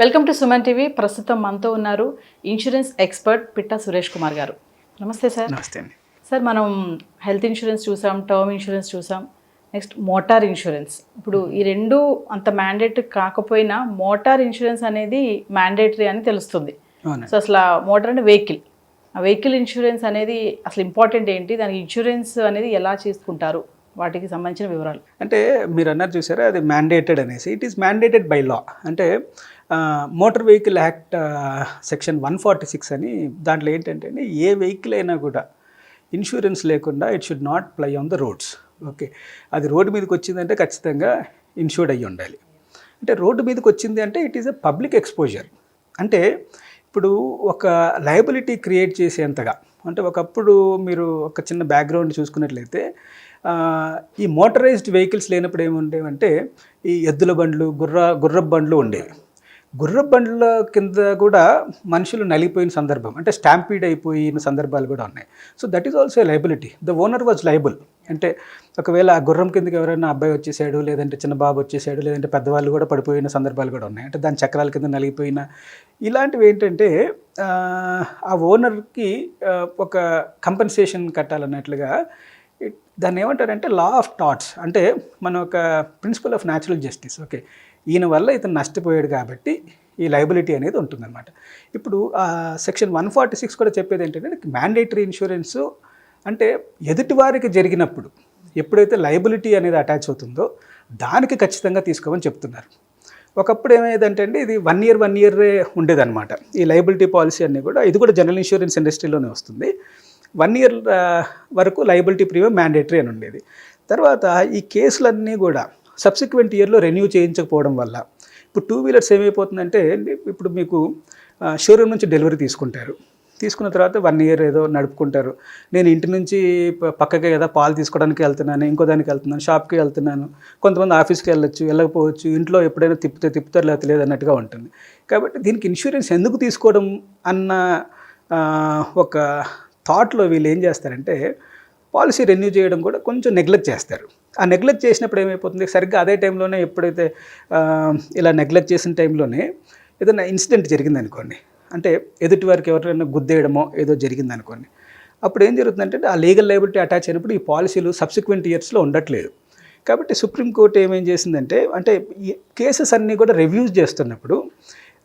Welcome to Suman TV. ప్రస్తుతం మనతో ఉన్నారు ఇన్సూరెన్స్ ఎక్స్పర్ట్ పిట్టా సురేష్ కుమార్ గారు. నమస్తే సార్. నమస్తే అండి. సార్, మనం హెల్త్ ఇన్సూరెన్స్ చూసాం, టర్మ్ ఇన్సూరెన్స్ చూసాం, నెక్స్ట్ మోటార్ ఇన్సూరెన్స్. ఇప్పుడు ఈ రెండు అంత మ్యాండేటరీ కాకపోయినా మోటార్ ఇన్సూరెన్స్ అనేది మ్యాండేటరీ అని తెలుస్తుంది. సో అసలు మోటార్ అంటే వెహికల్, ఆ వెహికల్ ఇన్సూరెన్స్ అనేది అసలు ఇంపార్టెంట్ ఏంటి, దానికి ఇన్సూరెన్స్ అనేది ఎలా చేసుకుంటారు, వాటికి సంబంధించిన వివరాలు. అంటే మీరు అన్నారు చూసారా, అది మ్యాండేటెడ్ అనేసి. It is mandated by law. అంటే మోటార్ వెహికల్ యాక్ట్ సెక్షన్ 146 అని, దాంట్లో ఏంటంటే ఏ వెహికల్ అయినా కూడా ఇన్సూరెన్స్ లేకుండా it should not ply on the roads. Okay, అది రోడ్డు మీదకి వచ్చిందంటే ఖచ్చితంగా ఇన్సూర్డ్ అయ్యి ఉండాలి. అంటే రోడ్డు మీదకి వచ్చింది అంటే it is a public exposure. అంటే ఇప్పుడు ఒక లయబిలిటీ క్రియేట్ చేసేంతగా, అంటే ఒకప్పుడు మీరు ఒక చిన్న బ్యాక్గ్రౌండ్ చూసుకున్నట్లయితే ఈ మోటరైజ్డ్ వెహికల్స్ లేనప్పుడు ఏముండేవంటే ఈ ఎద్దుల బండ్లు, గుర్రపు బండ్లు ఉండేవి. గుర్రపు బండ్ల కింద కూడా మనుషులు నలిగిపోయిన సందర్భం, అంటే స్టాంపీడ్ అయిపోయిన సందర్భాలు కూడా ఉన్నాయి. So that is also liability. The owner was liable. అంటే ఒకవేళ ఆ గుర్రం కిందకి ఎవరైనా అబ్బాయి వచ్చేసాడు, లేదంటే చిన్న బాబు వచ్చేసాడు, లేదంటే పెద్దవాళ్ళు కూడా పడిపోయిన సందర్భాలు కూడా ఉన్నాయి. అంటే దాని చక్రాల కింద నలిగిపోయిన ఇలాంటివి ఏంటంటే ఆ ఓనర్కి ఒక కంపెన్సేషన్ కట్టాలన్నట్లుగా దాన్ని ఏమంటారంటే లా ఆఫ్ టాట్స్. అంటే మన ఒక principle of natural justice. Okay, ఈయన వల్ల ఇతను నష్టపోయాడు కాబట్టి ఈ లయబిలిటీ అనేది ఉంటుందన్నమాట. ఇప్పుడు సెక్షన్ 146 కూడా చెప్పేది ఏంటంటే మ్యాండేటరీ ఇన్సూరెన్సు అంటే ఎదుటివారికి జరిగినప్పుడు ఎప్పుడైతే లయబిలిటీ అనేది అటాచ్ అవుతుందో దానికి ఖచ్చితంగా తీసుకోమని చెప్తున్నారు. ఒకప్పుడు ఏమయ్యేదంటే ఇది 1 ఇయర్ ఉండేదన్నమాట ఈ లయబిలిటీ పాలసీ అన్నీ కూడా. ఇది కూడా జనరల్ ఇన్సూరెన్స్ ఇండస్ట్రీలోనే వస్తుంది. 1 ఇయర్ వరకు లయబిలిటీ ప్రీమియం మ్యాండేటరీ అని ఉండేది. తర్వాత ఈ కేసులన్నీ కూడా సబ్సిక్వెంట్ ఇయర్లో రెన్యూ చేయించకపోవడం వల్ల ఇప్పుడు 2 వీలర్స్ ఏమైపోతుందంటే, ఇప్పుడు మీకు షోరూమ్ నుంచి డెలివరీ తీసుకున్న తర్వాత 1 ఇయర్ ఏదో నడుపుకుంటారు. నేను ఇంటి నుంచి పక్కకే కదా పాలు తీసుకోవడానికి వెళ్తున్నాను, ఇంకో దానికి వెళ్తున్నాను, షాప్కి వెళ్తున్నాను, కొంతమంది ఆఫీస్కి వెళ్ళకపోవచ్చు, ఇంట్లో ఎప్పుడైనా తిప్పుతారు లేకపోతే లేదన్నట్టుగా ఉంటుంది. కాబట్టి దీనికి ఇన్సూరెన్స్ ఎందుకు తీసుకోవడం అన్న ఒక థాట్లో వీళ్ళు ఏం చేస్తారంటే పాలసీ రెన్యూ చేయడం కూడా కొంచెం నెగ్లెక్ట్ చేస్తారు. ఆ నెగ్లెక్ట్ చేసినప్పుడు ఏమైపోతుంది, సరిగ్గా అదే టైంలోనే ఎప్పుడైతే ఇలా నెగ్లెక్ట్ చేసిన టైంలోనే ఏదైనా ఇన్సిడెంట్ జరిగిందనుకోండి, అంటే ఎదుటి వారికి ఎవరైనా గుద్దేయడమో ఏదో జరిగిందనుకోండి, అప్పుడు ఏం జరుగుతుందంటే ఆ లీగల్ లయబిలిటీ అటాచ్ అయినప్పుడు ఈ పాలసీలు సబ్సిక్వెంట్ ఇయర్స్లో ఉండట్లేదు. కాబట్టి సుప్రీంకోర్టు ఏమేం చేసిందంటే, అంటే ఈ కేసెస్ అన్నీ కూడా రివ్యూస్ చేస్తున్నప్పుడు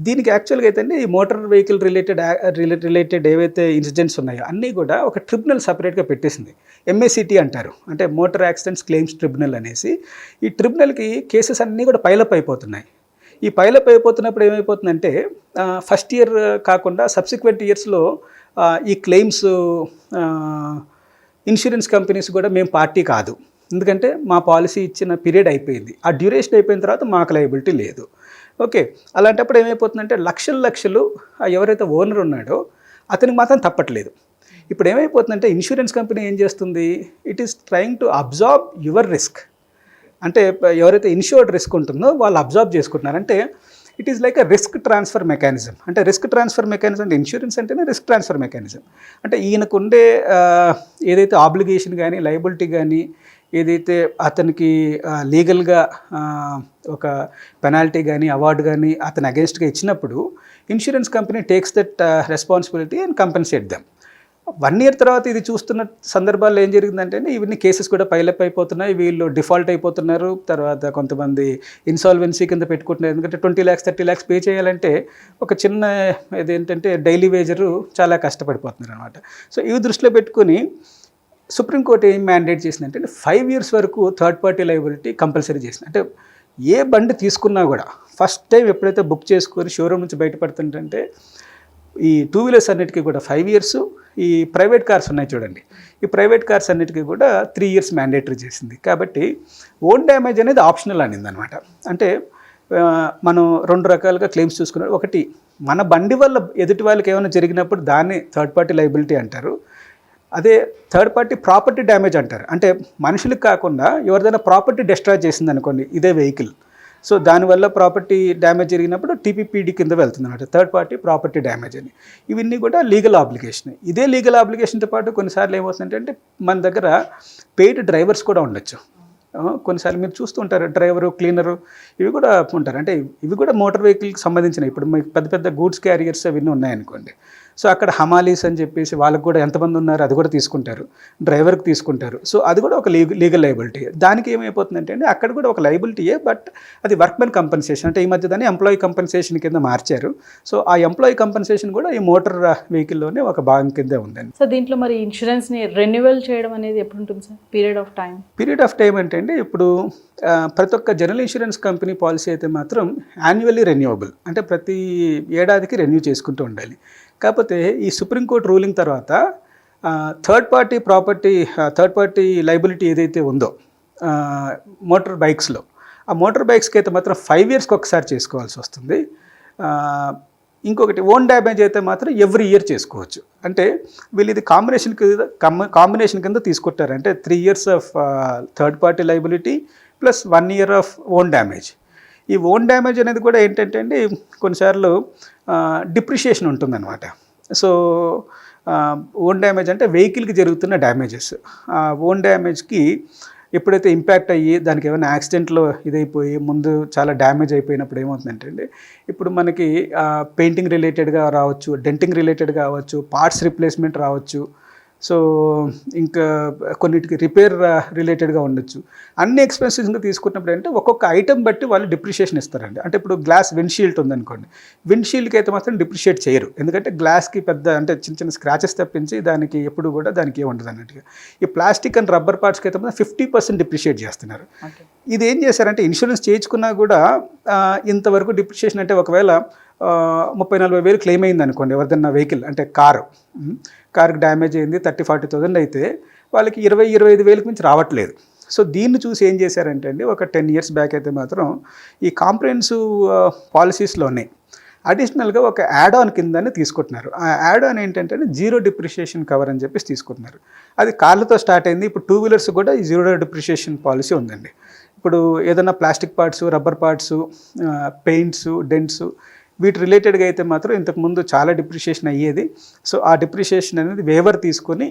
దీనికి యాక్చువల్గా అయితే ఈ మోటార్ వెహికల్ రిలేటెడ్ ఏవైతే ఇన్సిడెంట్స్ ఉన్నాయో అన్నీ కూడా ఒక ట్రిబ్యునల్ సపరేట్గా పెట్టేసింది. MACT అంటారు, అంటే మోటార్ యాక్సిడెంట్స్ క్లెయిమ్స్ ట్రిబ్యునల్ అనేసి. ఈ ట్రిబ్యునల్కి కేసెస్ అన్నీ కూడా పైలప్ అయిపోతున్నాయి. ఈ పైలప్ అయిపోతున్నప్పుడు ఏమైపోతుందంటే ఫస్ట్ ఇయర్ కాకుండా సబ్సిక్వెంట్ ఇయర్స్లో ఈ క్లెయిమ్స్ ఇన్సూరెన్స్ కంపెనీస్ కూడా మేము పార్టీ కాదు, ఎందుకంటే మా పాలసీ ఇచ్చిన పీరియడ్ అయిపోయింది, ఆ డ్యూరేషన్ అయిపోయిన తర్వాత మాకు లయబిలిటీ లేదు. ఓకే, అలాంటప్పుడు ఏమైపోతుందంటే లక్షలు ఎవరైతే ఓనర్ ఉన్నాడో అతనికి మాత్రం తప్పట్లేదు. ఇప్పుడు ఏమైపోతుందంటే ఇన్సూరెన్స్ కంపెనీ ఏం చేస్తుంది, it is trying to absorb your risk. అంటే ఎవరైతే ఇన్సూర్డ్ రిస్క్ ఉంటుందో వాళ్ళు అబ్జార్బ్ చేసుకుంటున్నారు. అంటే it is like a risk transfer mechanism. అంటే రిస్క్ ట్రాన్స్ఫర్ మెకానిజం అంటే ఇన్సూరెన్స్ అంటేనే రిస్క్ ట్రాన్స్ఫర్ మెకానిజం. అంటే ఈయనకు ఉండే ఏదైతే ఆబ్లిగేషన్ కానీ లయబిలిటీ కానీ ఏదైతే అతనికి లీగల్గా ఒక పెనాల్టీ కానీ అవార్డు కానీ అతని అగేన్స్ట్గా ఇచ్చినప్పుడు insurance company takes that responsibility and compensate them. 1 year తర్వాత ఇది చూస్తున్న సందర్భాల్లో ఏం జరిగిందంటే ఇవన్నీ కేసెస్ కూడా పైలప్ అయిపోతున్నాయి, వీళ్ళు డిఫాల్ట్ అయిపోతున్నారు. తర్వాత కొంతమంది ఇన్సాల్వెన్సీ కింద పెట్టుకుంటున్నారు, ఎందుకంటే 20 lakhs 30 lakhs పే చేయాలంటే ఒక చిన్న ఇదేంటంటే డైలీ వేజరు చాలా కష్టపడిపోతున్నారు అనమాట. సో ఇవి దృష్టిలో పెట్టుకుని సుప్రీంకోర్టు ఏం మ్యాండేట్ చేసిందంటే 5 years వరకు థర్డ్ పార్టీ లయబిలిటీ కంపల్సరీ చేసింది. అంటే ఏ బండి తీసుకున్నా కూడా ఫస్ట్ టైం ఎప్పుడైతే బుక్ చేసుకొని షోరూమ్ నుంచి బయటపడుతుంటే ఈ 2 వీలర్స్ అన్నిటికీ కూడా 5 years, ఈ ప్రైవేట్ కార్స్ ఉన్నాయి చూడండి, ఈ ప్రైవేట్ కార్స్ అన్నిటికీ కూడా 3 years మ్యాండేటరీ చేసింది. కాబట్టి ఓన్ డ్యామేజ్ అనేది ఆప్షనల్ అనింది అనమాట. అంటే మనం 2 రకాలుగా క్లెయిమ్స్ చూసుకున్నాం. ఒకటి, మన బండి వల్ల ఎదుటి వాళ్ళకి ఏమైనా జరిగినప్పుడు దాన్ని థర్డ్ పార్టీ లయబిలిటీ అంటారు. అదే థర్డ్ పార్టీ ప్రాపర్టీ డ్యామేజ్ అంటారు. అంటే మనుషులకు కాకుండా ఎవరిదైనా ప్రాపర్టీ డిస్ట్రాయ్ చేసింది అనుకోండి ఇదే వెహికల్, సో దానివల్ల ప్రాపర్టీ డ్యామేజ్ జరిగినప్పుడు TPPD కింద వెళ్తుంది అనమాట, థర్డ్ పార్టీ ప్రాపర్టీ డ్యామేజ్ అని. ఇవన్నీ కూడా లీగల్ ఆబ్లిగేషన్. ఇదే లీగల్ ఆబ్లిగేషన్తో పాటు కొన్నిసార్లు ఏమవుతుందంటే మన దగ్గర పెయిడ్ డ్రైవర్స్ కూడా ఉండొచ్చు. కొన్నిసార్లు మీరు చూస్తూ ఉంటారు డ్రైవరు, క్లీనరు ఇవి కూడా ఉంటారు. అంటే ఇవి కూడా మోటార్ వెహికల్కి సంబంధించిన ఇప్పుడు మీకు పెద్ద పెద్ద గూడ్స్ క్యారియర్స్ అవన్నీ ఉన్నాయనుకోండి. సో అక్కడ హమాలీస్ అని చెప్పేసి వాళ్ళకు కూడా ఎంతమంది ఉన్నారు అది కూడా తీసుకుంటారు, డ్రైవర్కి తీసుకుంటారు. సో అది కూడా ఒక లీగల్ లయబిలిటీ. దానికి ఏమైపోతుందంటే అండి అక్కడ కూడా ఒక లయబిలిటీయే, బట్ అది వర్క్మెన్ కంపెన్సేషన్. అంటే ఈ మధ్య దాన్ని ఎంప్లాయీ కంపెన్సేషన్ కింద మార్చారు. సో ఆ ఎంప్లాయీ కంపెన్సేషన్ కూడా ఈ మోటార్ వెహికల్లోనే ఒక భాగం కిందే ఉందండి. సో దీంట్లో మరి ఇన్సూరెన్స్ని రెన్యువల్ చేయడం అనేది ఎప్పుడు ఉంటుంది సార్? పీరియడ్ ఆఫ్ టైం అంటే అండి ఇప్పుడు ప్రతి ఒక్క జనరల్ ఇన్సూరెన్స్ కంపెనీ పాలసీ అయితే మాత్రం యాన్యువల్లీ రెన్యూవబుల్, అంటే ప్రతి ఏడాదికి రెన్యూ చేసుకుంటూ ఉండాలి. కాకపోతే ఈ సుప్రీంకోర్టు రూలింగ్ తర్వాత థర్డ్ పార్టీ లైబిలిటీ ఏదైతే ఉందో మోటార్ బైక్స్లో, ఆ మోటార్ బైక్స్కి అయితే మాత్రం 5 yearsకి ఒకసారి చేసుకోవాల్సి వస్తుంది. ఇంకొకటి ఓన్ డ్యామేజ్ అయితే మాత్రం ఎవ్రీ ఇయర్ చేసుకోవచ్చు. అంటే వీళ్ళు ఇది కాంబినేషన్ కింద తీసుకుంటారు. అంటే 3 years of third party liability plus 1 year of own damage. ఈ ఓన్ డ్యామేజ్ అనేది కూడా ఏంటంటే అండి కొన్నిసార్లు డిప్రిషియేషన్ ఉంటుందన్నమాట. సో ఓన్ డ్యామేజ్ అంటే వెహికల్కి జరుగుతున్న డ్యామేజెస్. ఓన్ డ్యామేజ్కి ఎప్పుడైతే ఇంపాక్ట్ అయ్యి దానికి ఏమైనా యాక్సిడెంట్లో ఇదైపోయి ముందు చాలా డ్యామేజ్ అయిపోయినప్పుడు ఏమవుతుందంటే అండి ఇప్పుడు మనకి పెయింటింగ్ రిలేటెడ్గా రావచ్చు, డెంటింగ్ రిలేటెడ్ కావచ్చు, పార్ట్స్ రిప్లేస్మెంట్ రావచ్చు. సో ఇంకా కొన్నిటికి రిపేర్ రిలేటెడ్గా ఉండొచ్చు. అన్ని ఎక్స్పెన్సెస్గా తీసుకున్నప్పుడు అంటే ఒక్కొక్క ఐటెం బట్టి వాళ్ళు డిప్రిషియేషన్ ఇస్తారండి. అంటే ఇప్పుడు గ్లాస్ విండ్షీల్డ్ ఉందనుకోండి, విండ్షీల్డ్కి అయితే మాత్రం డిప్రిషియేట్ చేయరు. ఎందుకంటే గ్లాస్కి పెద్ద అంటే చిన్న చిన్న స్క్రాచెస్ తప్పించి దానికి ఎప్పుడు కూడా దానికి ఏముండదు అన్నట్టుగా. ఈ ప్లాస్టిక్ అండ్ రబ్బర్ పార్ట్స్కి అయితే మాత్రం 50% డిప్రిషియేట్ చేస్తున్నారు. ఇది ఏం చేశారంటే ఇన్సూరెన్స్ చేయించుకున్నా కూడా ఇంతవరకు డిప్రిషియేషన్ అంటే ఒకవేళ 30-40 వేలు క్లెయిమ్ అయింది అనుకోండి ఎవరిదన్నా వెహికల్, అంటే కారుకి డ్యామేజ్ అయింది 30-40,000 అయితే వాళ్ళకి 20-25 వేలకు మించి రావట్లేదు. సో దీన్ని చూసి ఏం చేశారంటే అండి ఒక 10 years బ్యాక్ అయితే మాత్రం ఈ కాంప్రహెన్సివ్ పాలసీస్లోనే అడిషనల్గా ఒక యాడ్ ఆన్ కిందని తీసుకుంటున్నారు. ఆ యాడ్ ఆన్ ఏంటంటే జీరో డిప్రిషియేషన్ కవర్ అని చెప్పేసి తీసుకుంటున్నారు. అది కార్లతో స్టార్ట్ అయింది. ఇప్పుడు 2 wheelers కూడా ఈ జీరో డిప్రిషియేషన్ పాలసీ ఉందండి. ఇప్పుడు ఏదైనా plastic parts, rubber parts, paints, dents వీటి రిలేటెడ్గా అయితే మాత్రం ఇంతకుముందు చాలా డిప్రిషియేషన్ అయ్యేది. సో ఆ డిప్రిషియేషన్ అనేది వేవర్ తీసుకొని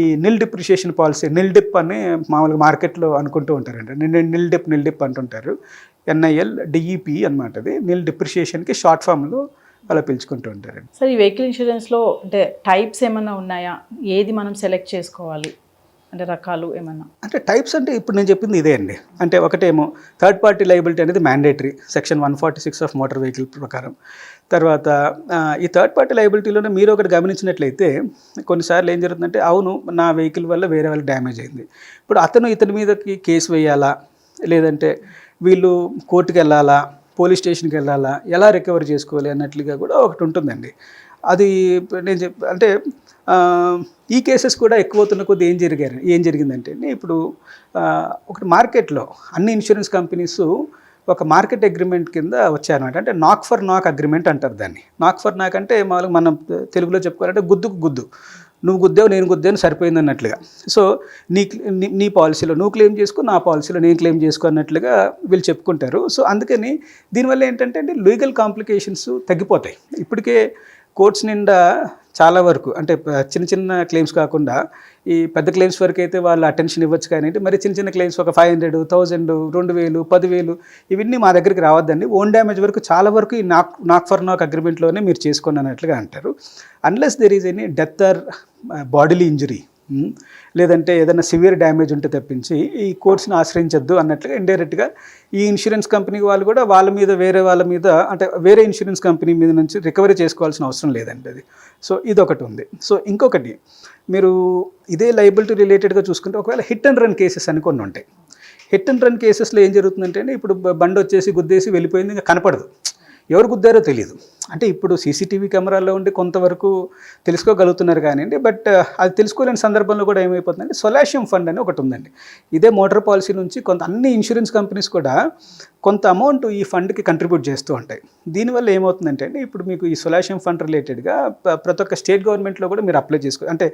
ఈ నిల్ డిప్రిషియేషన్ పాలసీ, నిల్ డిప్ అని మామూలుగా మార్కెట్లో అనుకుంటూ ఉంటారండి. నిల్ డిప్ అంటుంటారు. NILDEP అనమాట. అది నిల్ డిప్రిషియేషన్కి షార్ట్ ఫామ్లో అలా పిలుచుకుంటూ ఉంటారండి. సార్ ఈ వెహికల్ ఇన్సూరెన్స్లో అంటే టైప్స్ ఏమైనా ఉన్నాయా? ఏది మనం సెలెక్ట్ చేసుకోవాలి అంటే రకాలు ఏమన్నా? అంటే టైప్స్ అంటే ఇప్పుడు నేను చెప్పింది ఇదే అండి. అంటే ఒకటేమో థర్డ్ పార్టీ లయబిలిటీ అనేది mandatory section 146 of motor vehicle ప్రకారం. తర్వాత ఈ థర్డ్ పార్టీ లయబిలిటీలోనే మీరు ఒకటి గమనించినట్లయితే కొన్నిసార్లు ఏం జరుగుతుందంటే అవును నా వెహికల్ వల్ల వేరే వాళ్ళకి డ్యామేజ్ అయింది, ఇప్పుడు ఇతని మీదకి కేసు వేయాలా, లేదంటే వీళ్ళు కోర్టుకి వెళ్ళాలా, పోలీస్ స్టేషన్కి వెళ్ళాలా, ఎలా రికవర్ చేసుకోవాలి అన్నట్లుగా కూడా ఒకటి ఉంటుందండి. అది నేను అంటే ఈ కేసెస్ కూడా ఎక్కువ అవుతున్న కొద్ది ఏం జరిగిందంటే ఇప్పుడు ఒకటి మార్కెట్లో అన్ని ఇన్సూరెన్స్ కంపెనీస్ ఒక మార్కెట్ అగ్రిమెంట్ కింద వచ్చారన్నమాట. అంటే నాక్ ఫర్ నాక్ అగ్రిమెంట్ అంటారు దాన్ని. నాక్ ఫర్ నాక్ అంటే మామూలుగా మనం తెలుగులో చెప్పుకోవాలంటే గుద్దుకు గుద్దు, నువ్వు గుద్దావు నేను గుద్దాను సరిపోయింది అన్నట్లుగా. సో నీ పాలసీలో నువ్వు క్లెయిమ్ చేసుకో, నా పాలసీలో నేను క్లెయిమ్ చేసుకో అన్నట్లుగా వీళ్ళు చెప్పుకుంటారు. సో అందుకని దీనివల్ల ఏంటంటే లీగల్ కాంప్లికేషన్స్ తగ్గిపోతాయి. ఇప్పటికే కోర్ట్స్ నిండా చాలా వరకు అంటే చిన్న చిన్న క్లెయిమ్స్ కాకుండా ఈ పెద్ద క్లెయిమ్స్ వరకు అయితే వాళ్ళు అటెన్షన్ ఇవ్వచ్చు. కానీ మరి చిన్న చిన్న క్లెయిమ్స్ ఒక 500, 1000, 2000, 10,000 ఇవన్నీ మా దగ్గరికి రావద్దండి. ఓన్ డ్యామేజ్ వరకు చాలా వరకు ఈ నాక్ ఫర్ నాక్ అగ్రిమెంట్లోనే మీరు చేసుకుని అన్నట్లుగా అంటారు. Unless there is any death or bodily injury, లేదంటే ఏదైనా సివియర్ డ్యామేజ్ ఉంటే తప్పించి ఈ కోర్ట్స్ని ఆశ్రయించద్దు అన్నట్లుగా ఇండైరెక్ట్గా ఈ ఇన్సూరెన్స్ కంపెనీ వాళ్ళు కూడా వాళ్ళ మీద వాళ్ళ మీద అంటే వేరే ఇన్సూరెన్స్ కంపెనీ మీద నుంచి రికవరీ చేసుకోవాల్సిన అవసరం లేదండి అది. సో ఇదొకటి ఉంది. సో ఇంకొకటి మీరు ఇదే లయబిలిటీ రిలేటెడ్గా చూసుకుంటే ఒకవేళ హిట్ అండ్ రన్ కేసెస్ అని కొన్ని ఉంటాయి. హిట్ అండ్ రన్ కేసెస్లో ఏం జరుగుతుందంటే ఇప్పుడు బండి వచ్చేసి గుద్దేసి వెళ్ళిపోయింది, ఇంకా కనపడదు, ఎవరు గుద్దారో తెలియదు. అంటే ఇప్పుడు సీసీటీవీ కెమెరాల్లో ఉండి కొంతవరకు తెలుసుకోగలుగుతున్నారు కానివ్వండి, బట్ అది తెలుసుకోలేని సందర్భంలో కూడా ఏమైపోతుందంటే సొలాషియం ఫండ్ అని ఒకటి ఉందండి. ఇదే మోటార్ పాలసీ నుంచి అన్ని ఇన్సూరెన్స్ కంపెనీస్ కూడా కొంత అమౌంట్ ఈ ఫండ్కి కంట్రిబ్యూట్ చేస్తూ ఉంటాయి. దీనివల్ల ఏమవుతుందంటే అండి ఇప్పుడు మీకు ఈ సొలాషియం ఫండ్ రిలేటెడ్గా ప్రతి ఒక్క స్టేట్ గవర్నమెంట్లో కూడా మీరు అప్లై చేసుకో, అంటే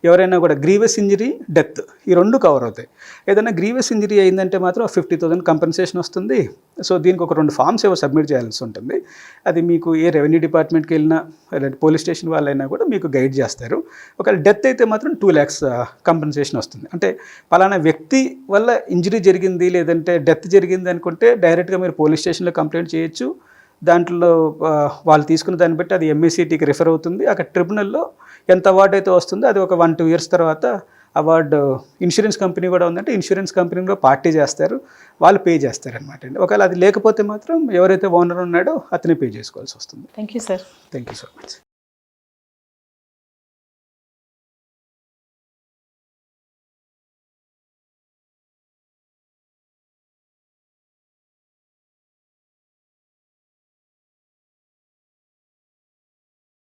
ఎవరైనా కూడా గ్రీవస్ ఇంజరీ, డెత్ ఈ రెండు కవర్ అవుతాయి. ఏదైనా గ్రీవస్ ఇంజరీ అయిందంటే మాత్రం 50,000 కంపెన్సేషన్ వస్తుంది. సో దీనికి ఒక 2 ఫామ్స్ ఏవో సబ్మిట్ చేయాల్సి ఉంటుంది. అది మీకు ఏ రెవెన్యూ డిపార్ట్మెంట్కి వెళ్ళినా లేదంటే పోలీస్ స్టేషన్ వాళ్ళైనా కూడా మీకు గైడ్ చేస్తారు. ఒకవేళ డెత్ అయితే మాత్రం 2 lakhs కంపెన్సేషన్ వస్తుంది. అంటే పలానా వ్యక్తి వల్ల ఇంజరీ జరిగింది లేదంటే డెత్ జరిగింది అనుకుంటే డైరెక్ట్గా మీరు పోలీస్ స్టేషన్లో కంప్లైంట్ చేయొచ్చు. దాంట్లో వాళ్ళు తీసుకున్న దాన్ని బట్టి అది MACTకి రిఫర్ అవుతుంది. అక్కడ ట్రిబ్యునల్లో ఎంత అవార్డు అయితే వస్తుందో అది ఒక 1-2 years తర్వాత అవార్డు ఇన్సూరెన్స్ కంపెనీ కూడా ఉందంటే ఇన్సూరెన్స్ కంపెనీ కూడా పార్టీ చేస్తారు, వాళ్ళు పే చేస్తారనమాట అండి. ఒకవేళ అది లేకపోతే మాత్రం ఎవరైతే ఓనర్ ఉన్నాడో అతనే పే చేసుకోవాల్సి వస్తుంది. Thank you sir. Thank you so much.